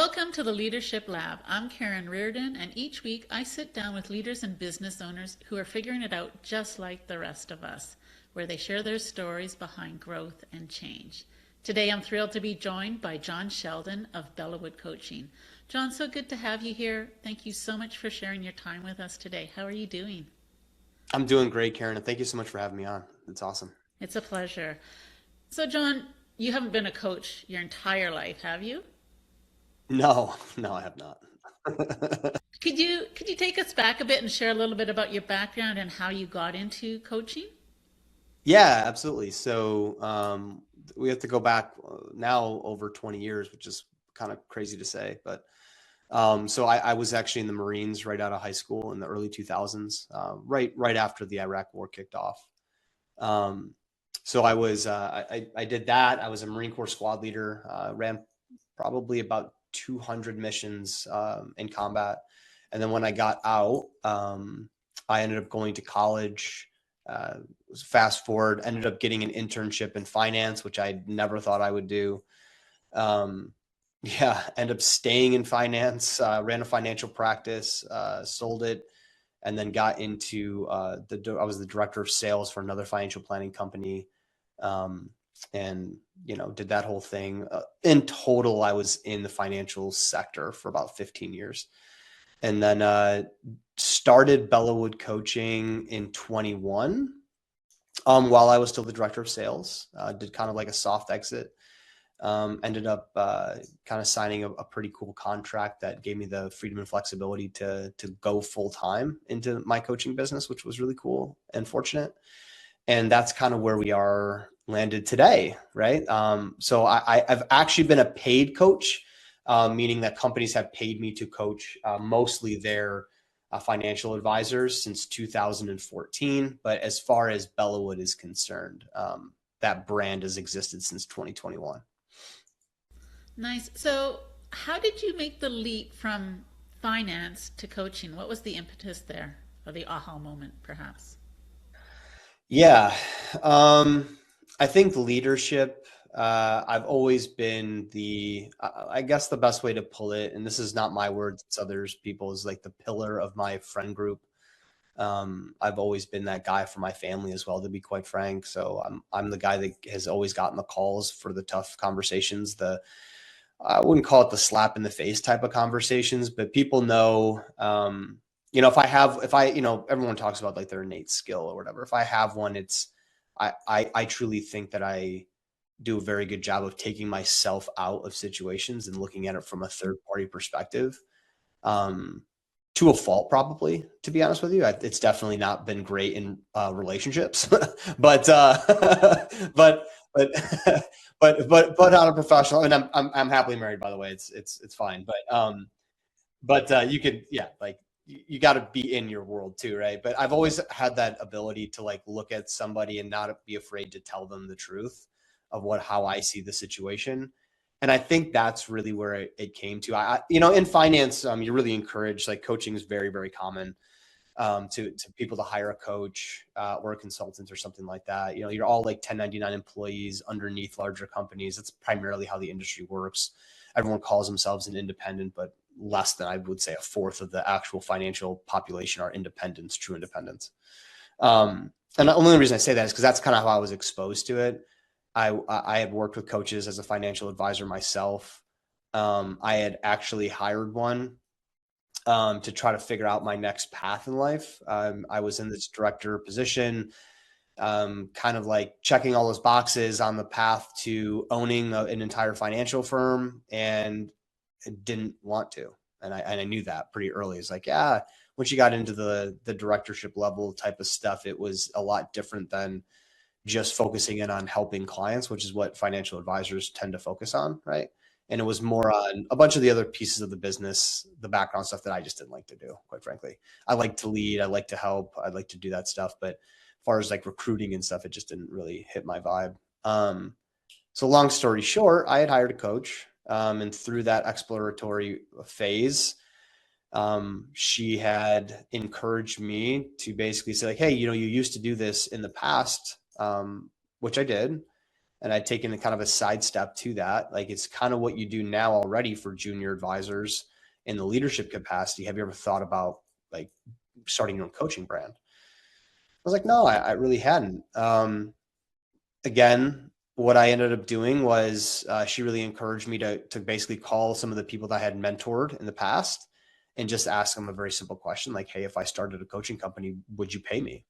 Welcome to the Leadership Lab. I'm Karen Riordan, and each week I sit down with leaders and business owners who are figuring it out just like the rest of us, where they share their stories behind growth and change. Today I'm thrilled to be joined by Jon Sheldon of Belleauwood Coaching. Jon, so good to have you here. Thank you so much for sharing your time with us today. How are you doing? I'm doing great, Karen, and thank you so much for having me on. It's awesome. It's a pleasure. So, Jon, you haven't been a coach your entire life, have you? No, no, I have not. Could you take us back a bit and share a little bit about your background and how you got into coaching? Yeah, absolutely. We have to go back now over 20 years, which is kind of crazy to say, but I was actually in the Marines right out of high school in the early 2000s, right after the Iraq War kicked off. Um, I did that. I was a Marine Corps squad leader, ran probably about 200 missions in combat. And then when I got out, I ended up going to college. Uh, Fast forward, ended up getting an internship in finance, which I never thought I would do. Um, yeah, ended up staying in finance, ran a financial practice, sold it, and then got into I was the director of sales for another financial planning company, um, and did that whole thing. In total, I was in the financial sector for about 15 years, and then started Belleauwood Coaching in 21. While I was still the director of sales, did kind of like a soft exit. Ended up kind of signing a pretty cool contract that gave me the freedom and flexibility to go full time into my coaching business, which was really cool and fortunate. And that's kind of where we are landed today, right? I've actually been a paid coach, meaning that companies have paid me to coach mostly their financial advisors since 2014. But as far as Belleauwood is concerned, that brand has existed since 2021. Nice. So, how did you make the leap from finance to coaching? What was the impetus there, or the aha moment, perhaps? Yeah. Um, I think leadership, I've always been I guess the best way to pull it, and this is not my words, it's others people, is like the pillar of my friend group. I've always been that guy for my family as well, to be quite frank. So I'm the guy that has always gotten the calls for the tough conversations, I wouldn't call it the slap in the face type of conversations, but people know, if I, everyone talks about like their innate skill or whatever. If I have one, I truly think that I do a very good job of taking myself out of situations and looking at it from a third party perspective. Um, to a fault, probably, to be honest with you. It's definitely not been great in relationships, but but but but on a professional, and I'm happily married, by the way. It's fine, but you could, yeah, like you got to be in your world too, right? But I've always had that ability to like look at somebody and not be afraid to tell them the truth of how I see the situation. And I think that's really where it came to. In finance, you're really encouraged. Like coaching is very, very common to people to hire a coach or a consultant or something like that. You're all like 1099 employees underneath larger companies. That's primarily how the industry works. Everyone calls themselves an independent, but less than, I would say, a fourth of the actual financial population are independents, true independents. And the only reason I say that is because that's kind of how I was exposed to it. I had worked with coaches as a financial advisor myself. I had actually hired one to try to figure out my next path in life. I was in this director position, kind of like checking all those boxes on the path to owning an entire financial firm, and didn't want to. And I knew that pretty early. It's like, yeah, once you got into the directorship level type of stuff, it was a lot different than just focusing in on helping clients, which is what financial advisors tend to focus on, right? And it was more on a bunch of the other pieces of the business, the background stuff that I just didn't like to do, quite frankly. I like to lead, I like to help, I like to do that stuff. But as far as like recruiting and stuff, it just didn't really hit my vibe. So long story short, I had hired a coach. And through that exploratory phase, she had encouraged me to basically say like, hey, you used to do this in the past, which I did. and I'd taken a kind of a sidestep to that. Like, it's kind of what you do now already for junior advisors in the leadership capacity. Have you ever thought about like starting your own coaching brand? I was like, no, I really hadn't. Again, what I ended up doing was she really encouraged me to basically call some of the people that I had mentored in the past and just ask them a very simple question, like, hey, if I started a coaching company, would you pay me?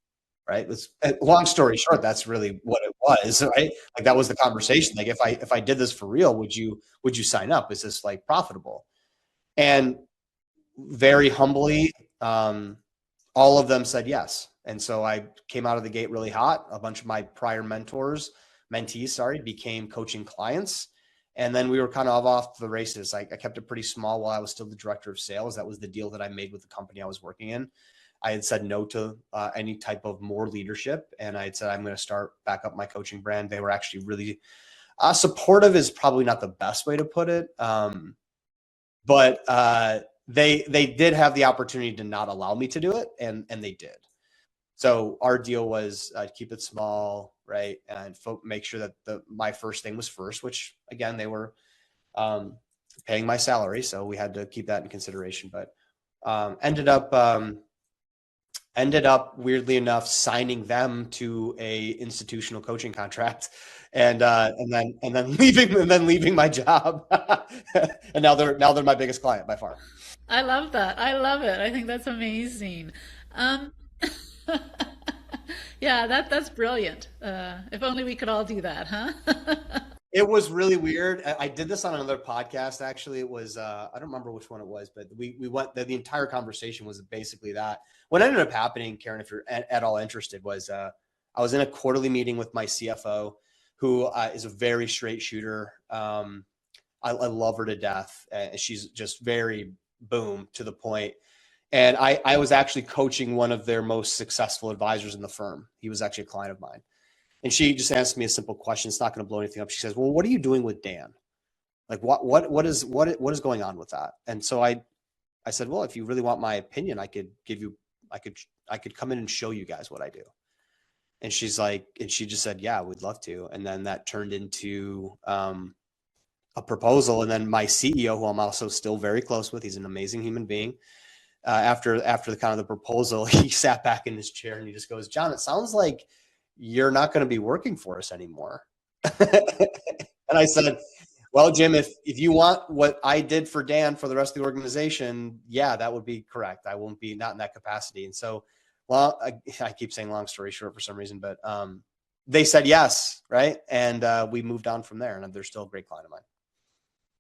Right. It's, long story short, that's really what it was. Right. Like, that was the conversation. Like, if I did this for real, would you sign up? Is this like profitable? And very humbly, all of them said yes. And so I came out of the gate really hot. A bunch of my prior mentees, became coaching clients. And then we were kind of off to the races. I kept it pretty small while I was still the director of sales. That was the deal that I made with the company I was working in. I had said no to any type of more leadership. And I had said, I'm going to start back up my coaching brand. They were actually really supportive, is probably not the best way to put it. But they did have the opportunity to not allow me to do it. And they did. So our deal was keep it small, right? And make sure that my first thing was first, which again, they were paying my salary. So we had to keep that in consideration, but ended up weirdly enough signing them to a institutional coaching contract, and then leaving my job. And now they're my biggest client by far. I love that. I love it. I think that's amazing. Um, yeah, that's brilliant. If only we could all do that, huh? It was really weird. I did this on another podcast. Actually, it was, I don't remember which one it was, but we went, the entire conversation was basically that. What ended up happening, Karen, if you're at all interested, was I was in a quarterly meeting with my CFO, who is a very straight shooter. I love her to death. She's just very boom to the point. And I was actually coaching one of their most successful advisors in the firm. He was actually a client of mine. And she just asked me a simple question. It's not going to blow anything up. She says, well, what are you doing with Dan? Like, what is going on with that? And so I said, well, if you really want my opinion, I could come in and show you guys what I do. And she's like, and she just said, yeah, we'd love to. And then that turned into a proposal. And then my CEO, who I'm also still very close with, he's an amazing human being. After the kind of the proposal, he sat back in his chair and he just goes, Jon, it sounds like you're not going to be working for us anymore. And I said, well, Jim, if you want what I did for Dan for the rest of the organization, yeah, that would be correct. I won't be, not in that capacity. And so, well, I keep saying long story short for some reason, but they said yes, right? And we moved on from there, and they're still a great client of mine.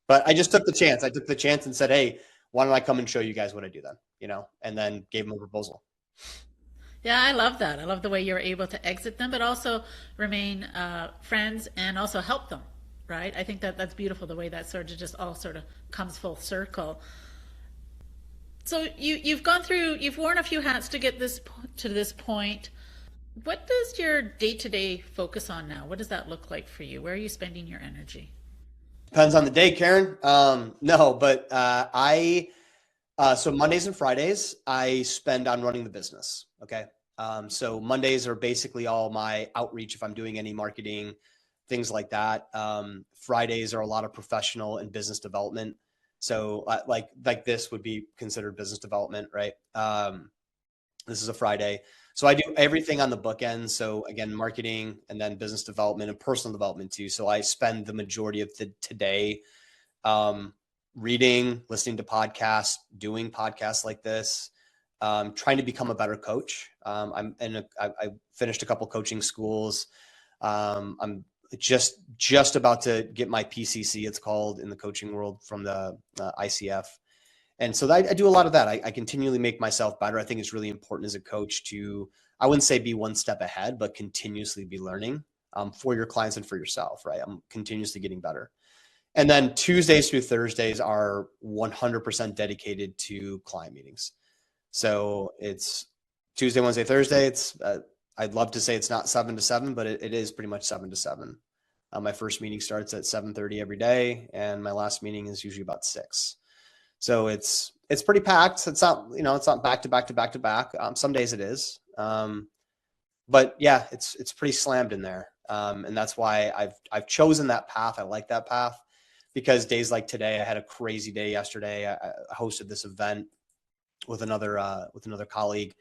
But I just took the chance. I took the chance and said, hey, why don't I come and show you guys what I do then? And then gave them a proposal. Yeah, I love that. I love the way you're able to exit them, but also remain friends and also help them, right? I think that's beautiful, the way that sort of just all sort of comes full circle. So you've gone through, you've worn a few hats to get to this point. What does your day-to-day focus on now? What does that look like for you? Where are you spending your energy? Depends on the day, Karen. No, but so Mondays and Fridays I spend on running the business. Okay. So Mondays are basically all my outreach, if I'm doing any marketing, things like that. Fridays are a lot of professional and business development. So like this would be considered business development, right? This is a Friday. So I do everything on the bookends. So again, marketing and then business development and personal development too. So I spend the majority of today reading, listening to podcasts, doing podcasts like this, trying to become a better coach. I finished a couple coaching schools. I'm just about to get my PCC, it's called in the coaching world, from the ICF. And so I do a lot of that. I continually make myself better. I think it's really important as a coach to, I wouldn't say be one step ahead, but continuously be learning for your clients and for yourself, right? I'm continuously getting better. And then Tuesdays through Thursdays are 100% dedicated to client meetings. So it's Tuesday, Wednesday, Thursday. It's I'd love to say it's not 7 to 7, but it is pretty much 7 to 7. My first meeting starts at 7:30 every day, and my last meeting is usually about 6. So it's pretty packed. It's not, it's not back to back to back to back. Some days it is. But yeah, it's pretty slammed in there. And that's why I've chosen that path. I like that path because days like today, I had a crazy day yesterday. I hosted this event with another colleague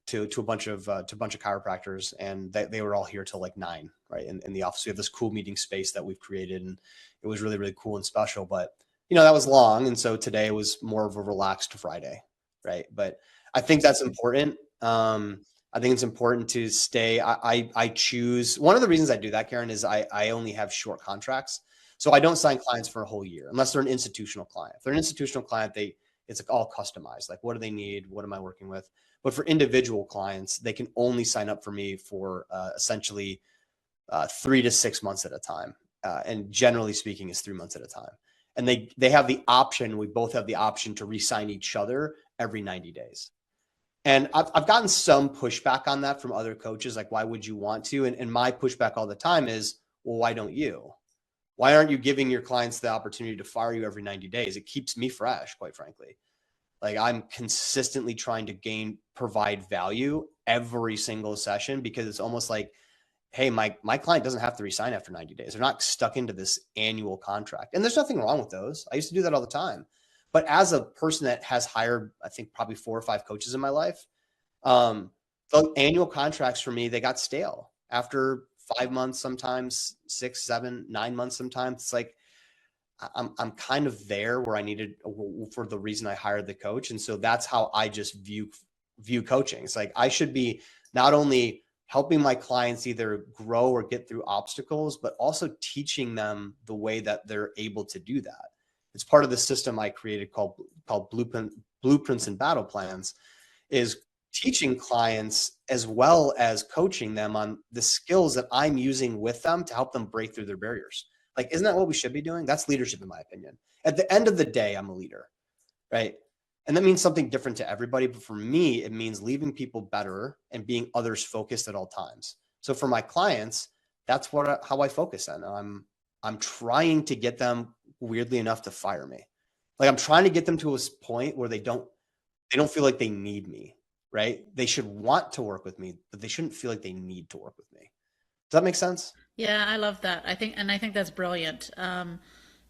to a bunch of chiropractors, and they were all here till like 9, right? In the office, we have this cool meeting space that we've created, and it was really, really cool and special. But that was long, and so today was more of a relaxed Friday, right? But I think that's important. I think it's important to stay. I choose, one of the reasons I do that, Karen, is I only have short contracts. So I don't sign clients for a whole year unless they're an institutional client. If they're an institutional client, it's like all customized. Like, what do they need? What am I working with? But for individual clients, they can only sign up for me for essentially 3 to 6 months at a time. And generally speaking, is 3 months at a time. And they have the option, we both have the option to re-sign each other every 90 days. And I've gotten some pushback on that from other coaches. Like, why would you want to? And my pushback all the time is, well, why don't you? Why aren't you giving your clients the opportunity to fire you every 90 days? It keeps me fresh, quite frankly. Like, I'm consistently trying to provide value every single session, because it's almost like, hey, my client doesn't have to resign after 90 days. They're not stuck into this annual contract. And there's nothing wrong with those. I used to do that all the time. But as a person that has hired, I think probably 4 or 5 coaches in my life, the annual contracts for me, they got stale after 5 months, sometimes 6, 7, 9 months. Sometimes it's like, I'm kind of there where I needed for the reason I hired the coach. And so that's how I just view coaching. It's like, I should be not only helping my clients either grow or get through obstacles, but also teaching them the way that they're able to do that. It's part of the system I created called Blueprints and Battle Plans, is teaching clients as well as coaching them on the skills that I'm using with them to help them break through their barriers. Like, isn't that what we should be doing? That's leadership, in my opinion. At the end of the day, I'm a leader, right? And that means something different to everybody. But for me, it means leaving people better and being others focused at all times. So for my clients, that's how I focus on. I'm trying to get them, weirdly enough, to fire me. Like, I'm trying to get them to a point where they don't feel like they need me, right? They should want to work with me, but they shouldn't feel like they need to work with me. Does that make sense? Yeah, I love that. I think that's brilliant. And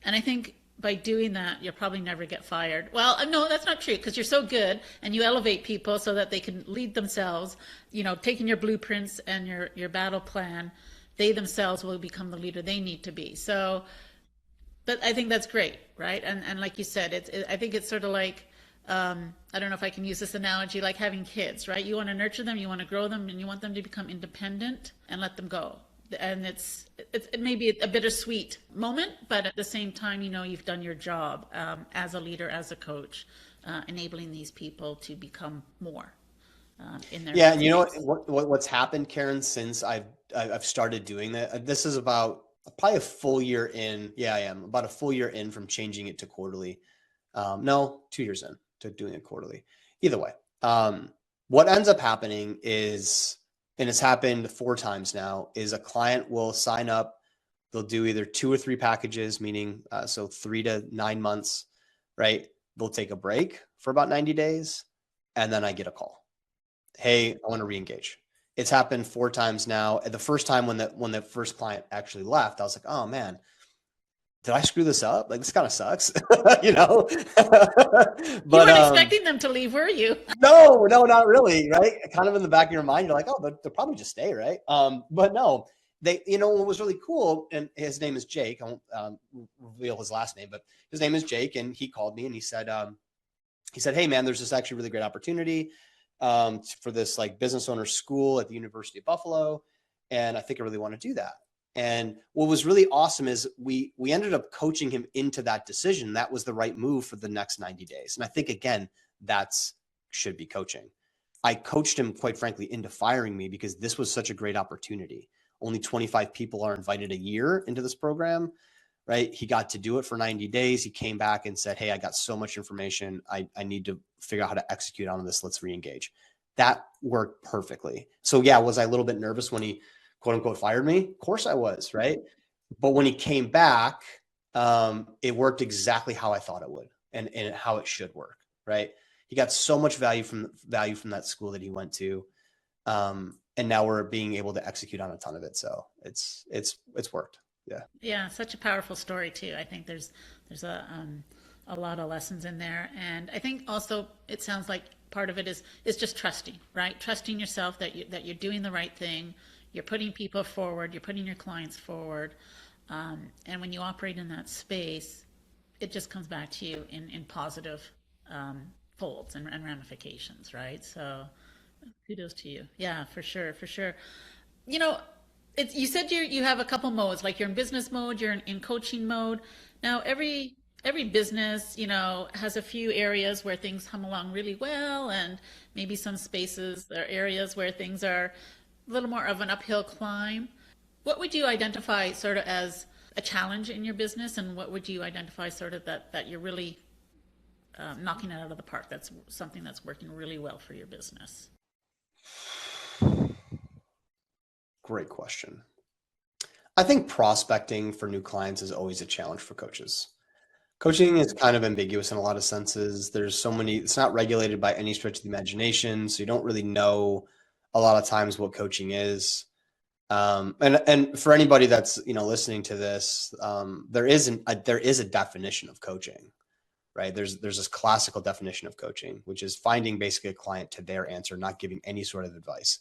I think by doing that, you'll probably never get fired. Well, no, that's not true, because you're so good and you elevate people so that they can lead themselves. Taking your blueprints and your battle plan, they themselves will become the leader they need to be. So, but I think that's great, right? And like you said, I think it's sort of like, I don't know if I can use this analogy, like having kids, right? You want to nurture them, you want to grow them, and you want them to become independent and let them go. And it may be a bittersweet moment, but at the same time, you've done your job as a leader, as a coach, enabling these people to become more in their. Yeah, and you know what's happened, Karen, since I've started doing that. This is about probably a full year in. Yeah, I am about a full year in from changing it to quarterly. No, 2 years in to doing it quarterly. Either way, what ends up happening is, and it's happened 4 times now, is a client will sign up. They'll do either 2 or 3 packages, meaning so 3 to 9 months, right? They'll take a break for about 90 days, and then I get a call. Hey, I want to re-engage. It's happened 4 times now. At the first time when the first client actually left, I was like, oh man, did I screw this up? Like, this kind of sucks, you know? But you weren't expecting them to leave, were you? No, not really, right? Kind of in the back of your mind, you're like, oh, they'll probably just stay, right? But no, what was really cool, and his name is Jake. I won't reveal his last name, but his name is Jake, and he called me and he said, hey man, there's this actually really great opportunity for this like business owner school at the University of Buffalo, and I think I really want to do that. And what was really awesome is we ended up coaching him into that decision. That was the right move for the next 90 days. And I think, again, should be coaching. I coached him, quite frankly, into firing me because this was such a great opportunity. Only 25 people are invited a year into this program, right? He got to do it for 90 days. He came back and said, hey, I got so much information. I need to figure out how to execute on this. Let's re-engage. That worked perfectly. So yeah, was I a little bit nervous when he quote unquote fired me? Of course I was, right? But when he came back, it worked exactly how I thought it would and how it should work, right? He got so much value from that school that he went to. And now we're being able to execute on a ton of it. So it's worked. Yeah. Yeah, such a powerful story too. I think there's a lot of lessons in there, and I think also it sounds like part of it is just trusting, right? Trusting yourself that you're doing the right thing, you're putting people forward, you're putting your clients forward, and when you operate in that space, it just comes back to you in positive folds and ramifications, right? So kudos to you. Yeah, for sure, for sure. You know, you said you have a couple modes, like you're in business mode, you're in coaching mode. Now every business, has a few areas where things come along really well, and maybe some spaces or areas where things are a little more of an uphill climb. What would you identify sort of as a challenge in your business, and what would you identify sort of that you're really knocking it out of the park? That's something that's working really well for your business. Great question. I think prospecting for new clients is always a challenge for coaches. Coaching is kind of ambiguous in a lot of senses. There's so many, it's not regulated by any stretch of the imagination. So you don't really know a lot of times what coaching is. And for anybody that's, listening to this, there is a definition of coaching, right? There's this classical definition of coaching, which is finding basically a client to their answer, not giving any sort of advice.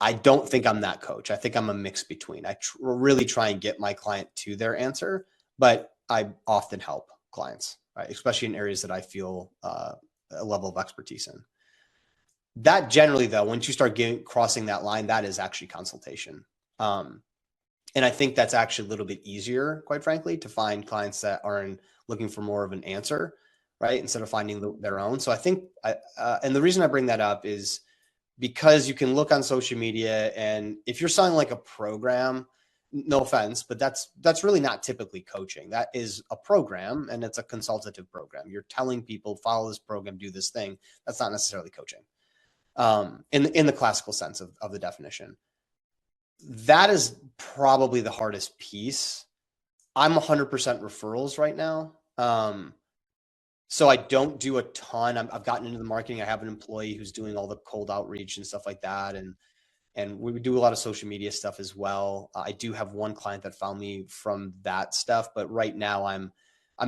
I don't think I'm that coach. I think I'm a mix between. I really try and get my client to their answer, but I often help clients, right? Especially in areas that I feel a level of expertise in. That generally, though, once you start crossing that line, that is actually consultation. And I think that's actually a little bit easier, quite frankly, to find clients that are looking for more of an answer, right? Instead of finding their own. So I think, and the reason I bring that up is because you can look on social media, and if you're selling like a program, no offense, but that's really not typically coaching. That is a program, and it's a consultative program. You're telling people, follow this program, do this thing. That's not necessarily coaching in the classical sense of the definition. That is probably the hardest piece. I'm 100% referrals right now. So I don't do a ton. I've gotten into the marketing. I have an employee who's doing all the cold outreach and stuff like that. And we do a lot of social media stuff as well. I do have one client that found me from that stuff, but right now I'm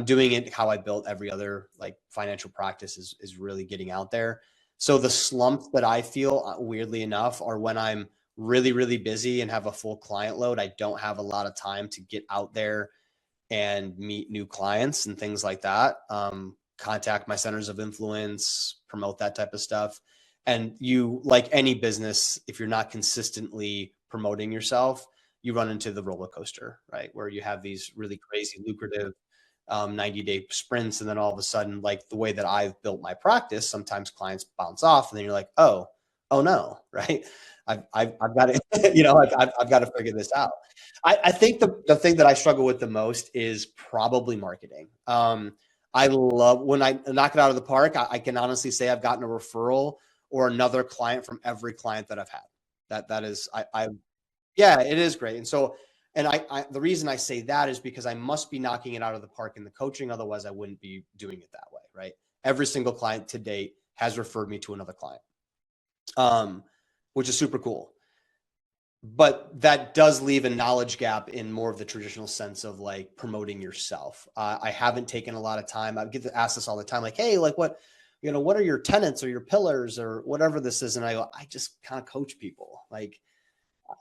doing it how I built every other like financial practice is really getting out there. So the slumps that I feel, weirdly enough, are when I'm really, really busy and have a full client load. I don't have a lot of time to get out there and meet new clients and things like that. Contact my centers of influence, promote that type of stuff. And you, like any business, if you're not consistently promoting yourself, you run into the roller coaster, right? Where you have these really crazy, lucrative 90-day sprints. And then all of a sudden, like the way that I've built my practice, sometimes clients bounce off and then you're like, oh no, right? I've got to, I've got to figure this out. I think the thing that I struggle with the most is probably marketing. I love when I knock it out of the park. I can honestly say I've gotten a referral or another client from every client that I've had. That is, yeah, it is great. And so, and the reason I say that is because I must be knocking it out of the park in the coaching. Otherwise I wouldn't be doing it that way. Right. Every single client to date has referred me to another client, which is super cool. But that does leave a knowledge gap in more of the traditional sense of like promoting yourself. I haven't taken a lot of time. I get asked this all the time, like, hey, like what are your tenets or your pillars or whatever this is? And I go, I just kind of coach people. Like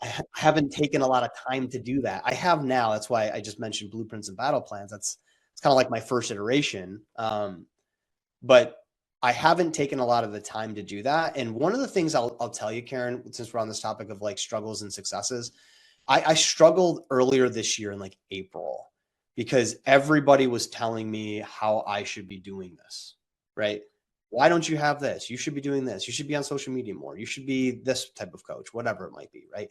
I haven't taken a lot of time to do that. I have now. That's why I just mentioned blueprints and battle plans. It's kind of like my first iteration. But I haven't taken a lot of the time to do that. And one of the things I'll tell you, Karen, since we're on this topic of like struggles and successes, I struggled earlier this year in like April because everybody was telling me how I should be doing this, right? Why don't you have this? You should be doing this. You should be on social media more. You should be this type of coach, whatever it might be, right?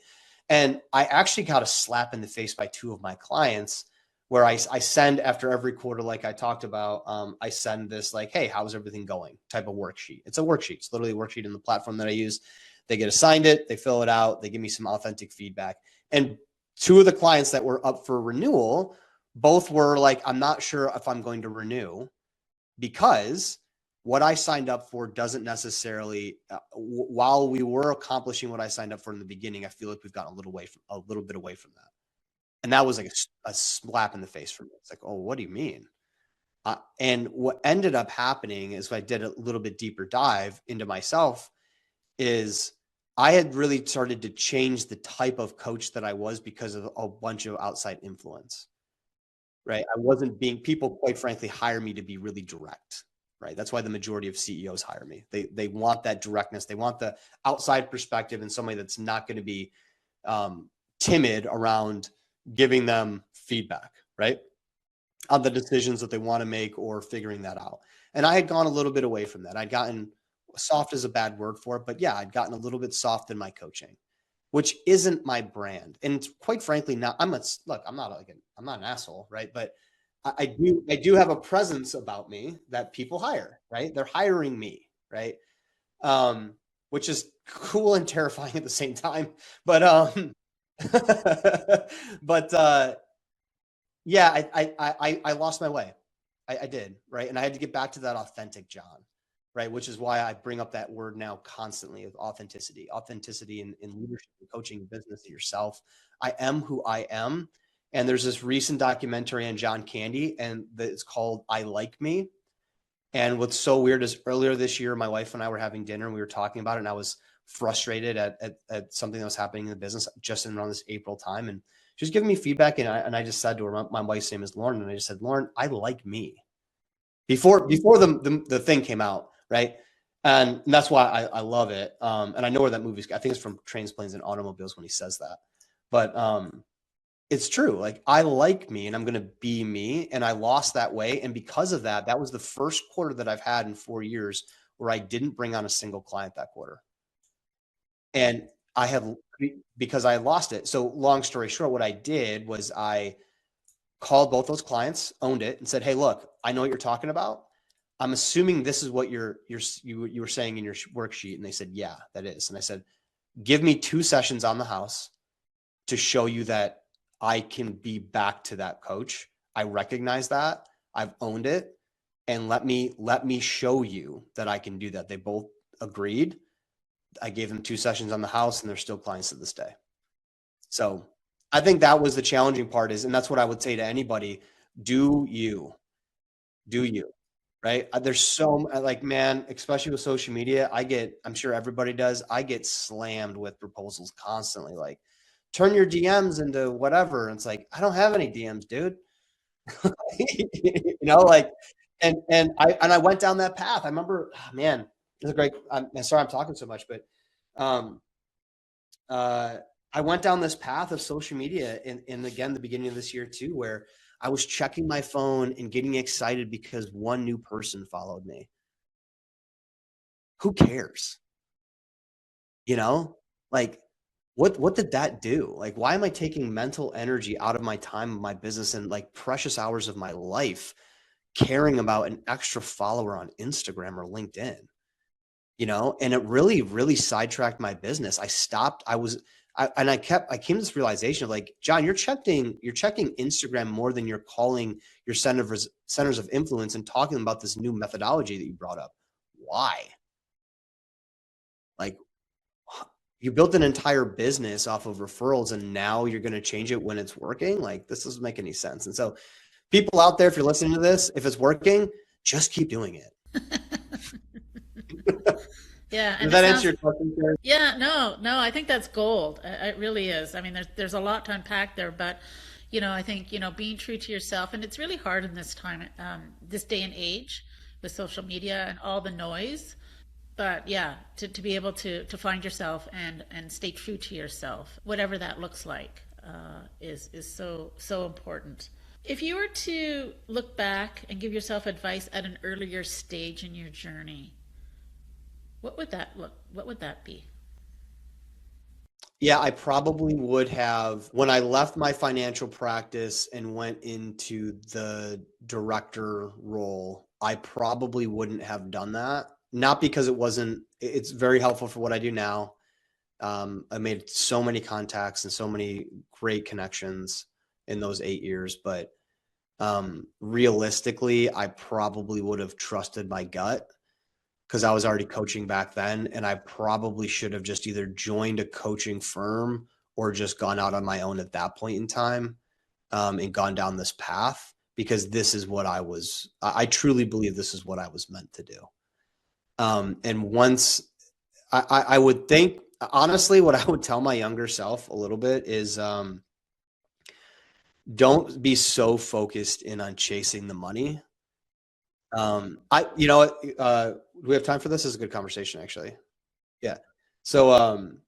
And I actually got a slap in the face by two of my clients where I send after every quarter, like I talked about, I send this like, hey, how's everything going type of worksheet. It's a worksheet. It's literally a worksheet in the platform that I use. They get assigned it. They fill it out. They give me some authentic feedback. And two of the clients that were up for renewal, both were like, I'm not sure if I'm going to renew because what I signed up for doesn't necessarily, while we were accomplishing what I signed up for in the beginning, I feel like we've gotten a little bit away from that. And that was like a slap in the face for me. It's like, oh, what do you mean? And what ended up happening is I did a little bit deeper dive into myself is I had really started to change the type of coach that I was because of a bunch of outside influence, right? I wasn't being, people quite frankly hire me to be really direct, right? That's why the majority of CEOs hire me. They want that directness. They want the outside perspective and somebody that's not going to be timid around giving them feedback, right? On the decisions that they want to make or figuring that out. And I had gone a little bit away from that. I'd gotten, soft is a bad word for it, but yeah, I'd gotten a little bit soft in my coaching, which isn't my brand. And quite frankly, now I'm not an asshole, right? But I do have a presence about me that people hire, right? They're hiring me, right? Which is cool and terrifying at the same time. But but yeah, I lost my way. I did, right? And I had to get back to that authentic Jon, right? Which is why I bring up that word now constantly of authenticity in leadership and coaching business to yourself. I am who I am. And there's this recent documentary on John Candy, and it's called I Like Me. And what's so weird is earlier this year, my wife and I were having dinner and we were talking about it, and I was frustrated at something that was happening in the business just in around this April time. And she was giving me feedback, and I just said to her, my wife's name is Lauren, and I just said, Lauren, I like me. Before the thing came out, right? And that's why I love it. And I know where that movie's, I think it's from Trains, Planes, and Automobiles when he says that. But it's true. Like, I like me and I'm going to be me. And I lost that way. And because of that, that was the first quarter that I've had in 4 years where I didn't bring on a single client that quarter. And I have, because I lost it. So long story short, what I did was I called both those clients, owned it, and said, hey, look, I know what you're talking about. I'm assuming this is what you were saying in your worksheet. And they said, yeah, that is. And I said, give me 2 sessions on the house to show you that I can be back to that coach. I recognize that. I've owned it. And let me show you that I can do that. They both agreed. I gave them 2 sessions on the house, and they're still clients to this day. So I think that was the challenging part and that's what I would say to anybody. Do you, right? There's so like, man, especially with social media, I'm sure everybody does. I get slammed with proposals constantly. Like, turn your DMs into whatever. And it's like, I don't have any DMs, dude. Like, and I went down that path. I remember, man, it's a great, I'm sorry I'm talking so much, but I went down this path of social media in again, the beginning of this year too, where I was checking my phone and getting excited because one new person followed me. Who cares? Like, what did that do? Like, why am I taking mental energy out of my time, my business, and like precious hours of my life caring about an extra follower on Instagram or LinkedIn? And it really, really sidetracked my business. I stopped. I came to this realization of like, Jon, you're checking Instagram more than you're calling your centers of influence and talking about this new methodology that you brought up. Why? Like, you built an entire business off of referrals and now you're going to change it when it's working? Like, this doesn't make any sense. And so people out there, if you're listening to this, if it's working, just keep doing it. Yeah, Does and that answer your question, Karen? yeah, no, I think that's gold. It really is. I mean, there's a lot to unpack there, but I think being true to yourself, and it's really hard in this time, this day and age, with social media and all the noise. But yeah, to be able to find yourself and stay true to yourself, whatever that looks like, is so important. If you were to look back and give yourself advice at an earlier stage in your journey, what would that look? What would that be? Yeah, I probably would have, when I left my financial practice and went into the director role, I probably wouldn't have done that. Not because it's very helpful for what I do now. I made so many contacts and so many great connections in those 8 years, but realistically, I probably would have trusted my gut because I was already coaching back then. And I probably should have just either joined a coaching firm or just gone out on my own at that point in time, and gone down this path, because this is what I truly believe this is what I was meant to do. And once I would think, honestly, what I would tell my younger self a little bit is, don't be so focused in on chasing the money. Do we have time for this? This is a good conversation, actually. Yeah. So,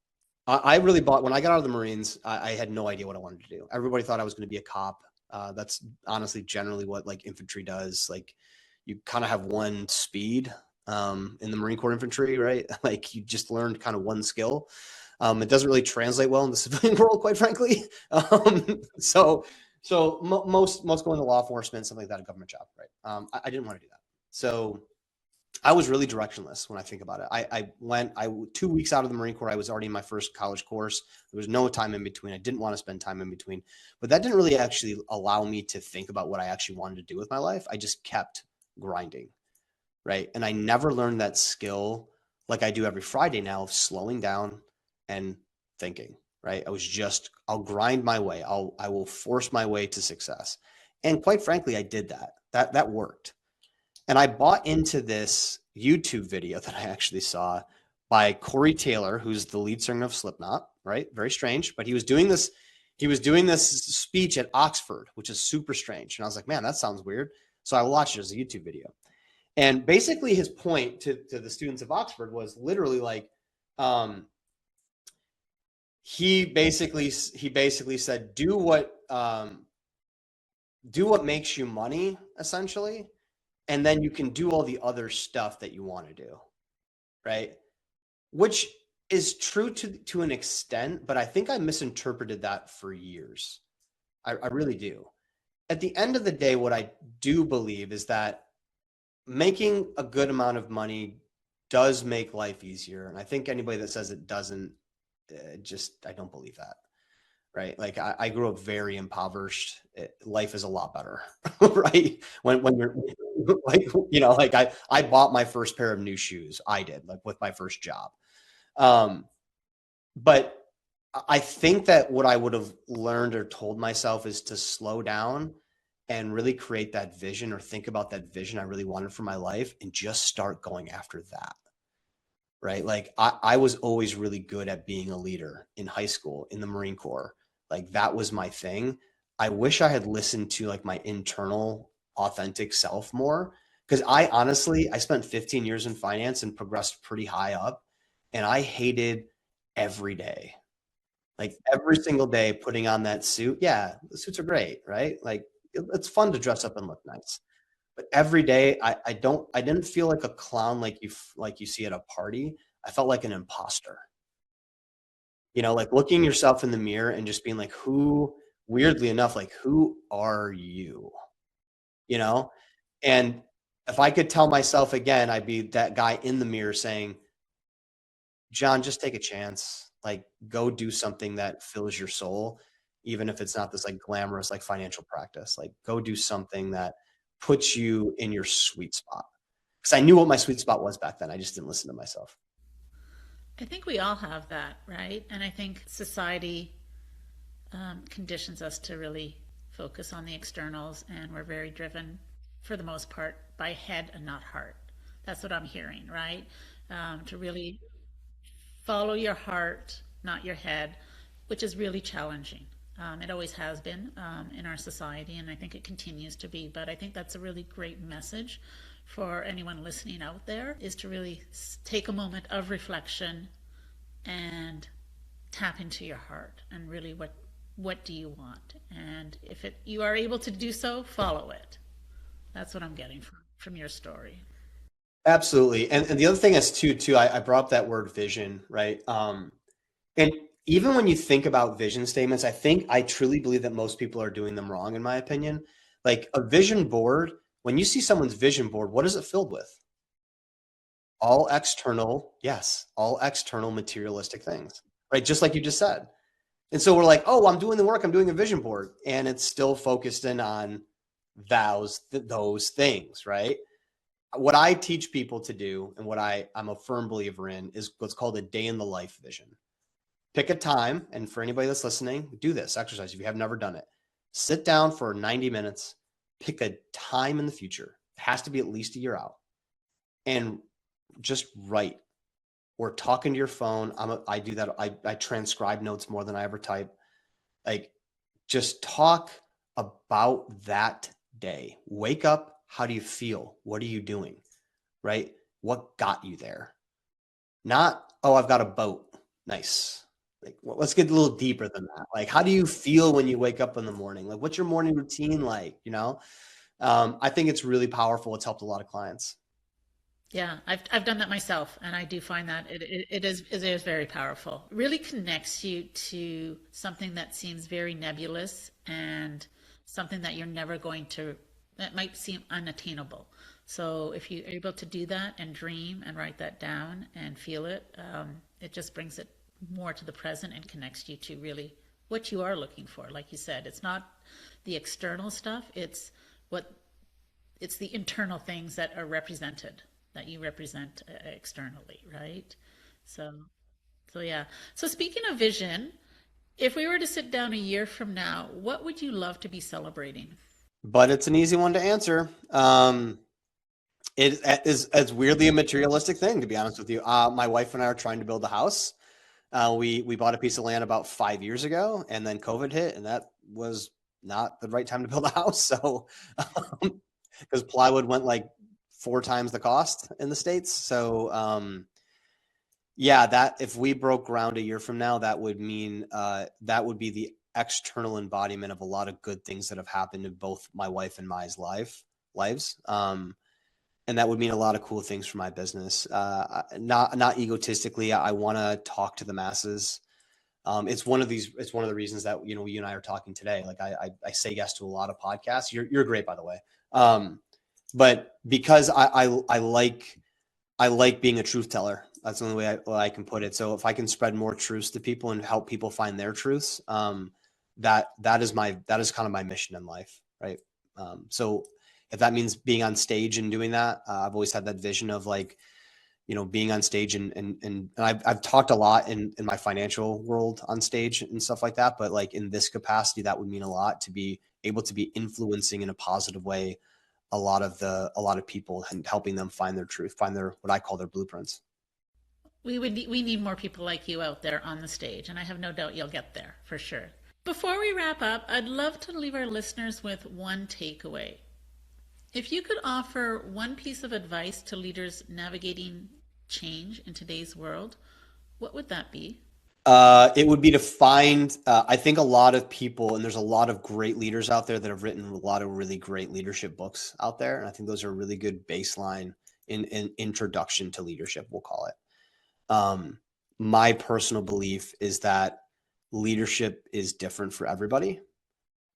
I really when I got out of the Marines, I had no idea what I wanted to do. Everybody thought I was going to be a cop. That's honestly generally what like infantry does. Like, you kind of have one speed, in the Marine Corps infantry, right? Like, you just learned kind of one skill. It doesn't really translate well in the civilian world, quite frankly. Most go into law enforcement, something like that, a government job, right? I didn't want to do that. So I was really directionless when I think about it. I 2 weeks out of the Marine Corps, I was already in my first college course. There was no time in between. I didn't want to spend time in between, but that didn't really actually allow me to think about what I actually wanted to do with my life. I just kept grinding, right? And I never learned that skill like I do every Friday now, of slowing down and thinking, right? I'll grind my way. I will force my way to success. And quite frankly, I did that. That worked. And I bought into this YouTube video that I actually saw by Corey Taylor, who's the lead singer of Slipknot, right? Very strange, but he was doing this speech at Oxford, which is super strange. And I was like, man, that sounds weird. So I watched it as a YouTube video. And basically his point to the students of Oxford was literally like, he basically said, do what makes you money, essentially, and then you can do all the other stuff that you want to do, right? Which is true to an extent, but I think I misinterpreted that for years. I really do. At the end of the day, what I do believe is that making a good amount of money does make life easier. And I think anybody that says it doesn't, I don't believe that. Right. Like, I grew up very impoverished. Life is a lot better, right? When you're like, like I bought my first pair of new shoes. I did, like, with my first job. But I think that what I would have learned or told myself is to slow down and really create that vision, or think about that vision I really wanted for my life, and just start going after that. Right. Like, I was always really good at being a leader in high school, in the Marine Corps. Like, that was my thing. I wish I had listened to like my internal authentic self more, because I spent 15 years in finance and progressed pretty high up, and I hated every day, like every single day, putting on that suit. Yeah, the suits are great, right? Like, it's fun to dress up and look nice. But every day, I didn't feel like a clown like you see at a party. I felt like an imposter. Like looking yourself in the mirror and just being like, weirdly enough, like, who are you? You know? And if I could tell myself again, I'd be that guy in the mirror saying, Jon, just take a chance. Like, go do something that fills your soul, even if it's not this like glamorous, like financial practice. Like, go do something that puts you in your sweet spot. Because I knew what my sweet spot was back then. I just didn't listen to myself. I think we all have that, right? And I think society conditions us to really focus on the externals, and we're very driven, for the most part, by head and not heart. That's what I'm hearing, right? To really follow your heart, not your head, which is really challenging. It always has been in our society, and I think it continues to be. But I think that's a really great message for anyone listening out there, is to really take a moment of reflection and tap into your heart, and really what do you want? And if you are able to do so, follow it. That's what I'm getting from your story. Absolutely. And the other thing is too, I brought up that word vision, right? And even when you think about vision statements, I truly believe that most people are doing them wrong, in my opinion. Like, a vision board, when you see someone's vision board, what is it filled with? All external materialistic things, right? Just like you just said. And so we're like, oh, I'm doing the work, I'm doing a vision board, and it's still focused in on those things, right? what I teach people to do and what I'm a firm believer in is what's called a day in the life vision. Pick a time, and for anybody that's listening, do this exercise if you have never done it. Sit down for 90 minutes, pick a time in the future. It has to be at least a year out, and just write or talk into your phone. I do that. I transcribe notes more than I ever type. Like, just talk about that day. Wake up. How do you feel? What are you doing? Right? What got you there? Not, oh, I've got a boat. Nice. Like, well, let's get a little deeper than that. Like, how do you feel when you wake up in the morning? Like, what's your morning routine like? I think it's really powerful. It's helped a lot of clients. Yeah, I've done that myself, and I do find that it is very powerful. Really connects you to something that seems very nebulous and something that you're never going to, that might seem unattainable. So if you're able to do that and dream and write that down and feel it, it just brings it more to the present and connects you to really what you are looking for. Like you said, it's not the external stuff; what it's the internal things that are represented, that you represent externally, right? So, so yeah. So speaking of vision, if we were to sit down a year from now, what would you love to be celebrating? But it's an easy one to answer. It is as weirdly a materialistic thing, to be honest with you. My wife and I are trying to build a house. We bought a piece of land about 5 years ago, and then COVID hit, and that was not the right time to build a house. So, because plywood went like 4 times the cost in the States. So, yeah, that if we broke ground a year from now, that would mean that would be the external embodiment of a lot of good things that have happened in both my wife and my lives. And that would mean a lot of cool things for my business. Not egotistically, I want to talk to the masses. It's one of the reasons that you and I are talking today. Like I say yes to a lot of podcasts. You're great, by the way. But because I like being a truth teller. That's the only way I can put it. So if I can spread more truths to people and help people find their truths, that is kind of my mission in life, right? So if that means being on stage and doing that, I've always had that vision of like, being on stage and I've talked a lot in my financial world on stage and stuff like that. But like in this capacity, that would mean a lot to be able to be influencing in a positive way a lot of people and helping them find their truth, find their what I call their blueprints. We need more people like you out there on the stage, and I have no doubt you'll get there for sure. Before we wrap up, I'd love to leave our listeners with one takeaway. If you could offer one piece of advice to leaders navigating change in today's world, what would that be? It would be to find, I think a lot of people, and there's a lot of great leaders out there that have written a lot of really great leadership books out there. And I think those are a really good baseline in introduction to leadership, we'll call it. My personal belief is that leadership is different for everybody,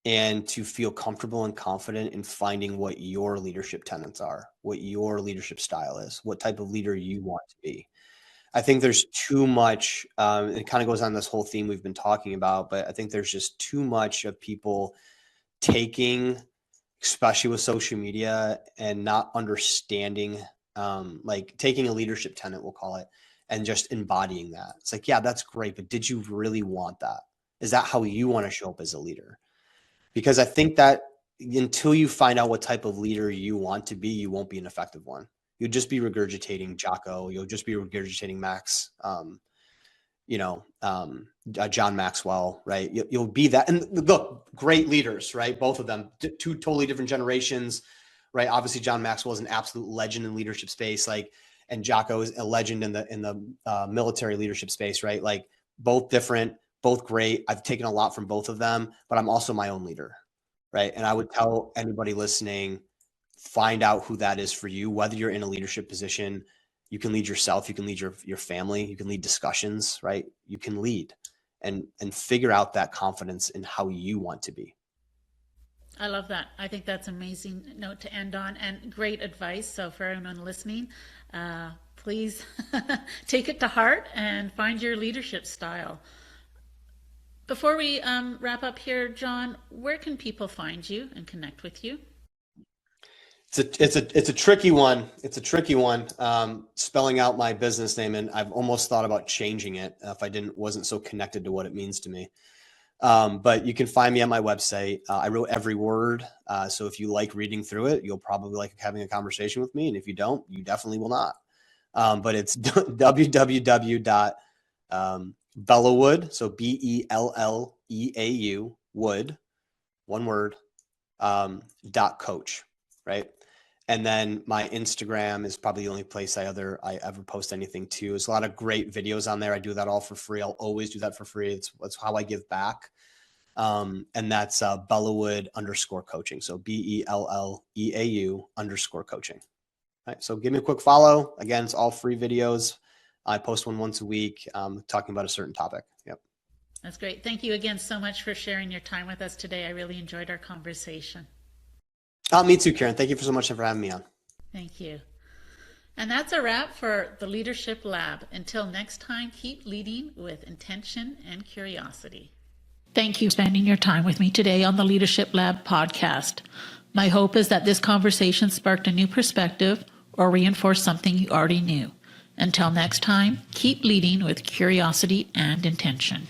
and to feel comfortable and confident in finding what your leadership tenets are, what your leadership style is, what type of leader you want to be. I think there's too much, it kind of goes on this whole theme we've been talking about, but I think there's just too much of people taking, especially with social media, and not understanding, like taking a leadership tenet, we'll call it, and just embodying that. It's like, yeah, that's great, but did you really want that? Is that how you want to show up as a leader? Because I think that until you find out what type of leader you want to be, you won't be an effective one. You'll just be regurgitating Jocko. You'll just be regurgitating Max, John Maxwell, right? You'll be that. And look, great leaders, right? Both of them, two totally different generations, right? Obviously, John Maxwell is an absolute legend in leadership space, like, and Jocko is a legend in the military leadership space, right? Like, both different, both great. I've taken a lot from both of them, but I'm also my own leader, right? And I would tell anybody listening, find out who that is for you, whether you're in a leadership position. You can lead yourself, you can lead your family, you can lead discussions, right? You can lead and figure out that confidence in how you want to be. I love that. I think that's an amazing note to end on and great advice. So, for everyone listening, please take it to heart and find your leadership style. Before we wrap up here, Jon, where can people find you and connect with you? It's a tricky one. It's a tricky one. Spelling out my business name, and I've almost thought about changing it if I wasn't so connected to what it means to me. But you can find me on my website. I wrote every word. So if you like reading through it, you'll probably like having a conversation with me. And if you don't, you definitely will not. But it's www.belleauwood, so BELLEAU, wood, one word, .coach, right? And then my Instagram is probably the only place I ever post anything to. There's a lot of great videos on there. I do that all for free. I'll always do that for free. That's how I give back. And that's Belleauwood _coaching. So BELLEAU _coaching. Right. So give me a quick follow. Again, it's all free videos. I post one once a week, talking about a certain topic. Yep. That's great. Thank you again so much for sharing your time with us today. I really enjoyed our conversation. Me too, Karen. Thank you so much for having me on. Thank you. And that's a wrap for the Leadership Lab. Until next time, keep leading with intention and curiosity. Thank you for spending your time with me today on the Leadership Lab podcast. My hope is that this conversation sparked a new perspective or reinforced something you already knew. Until next time, keep leading with curiosity and intention.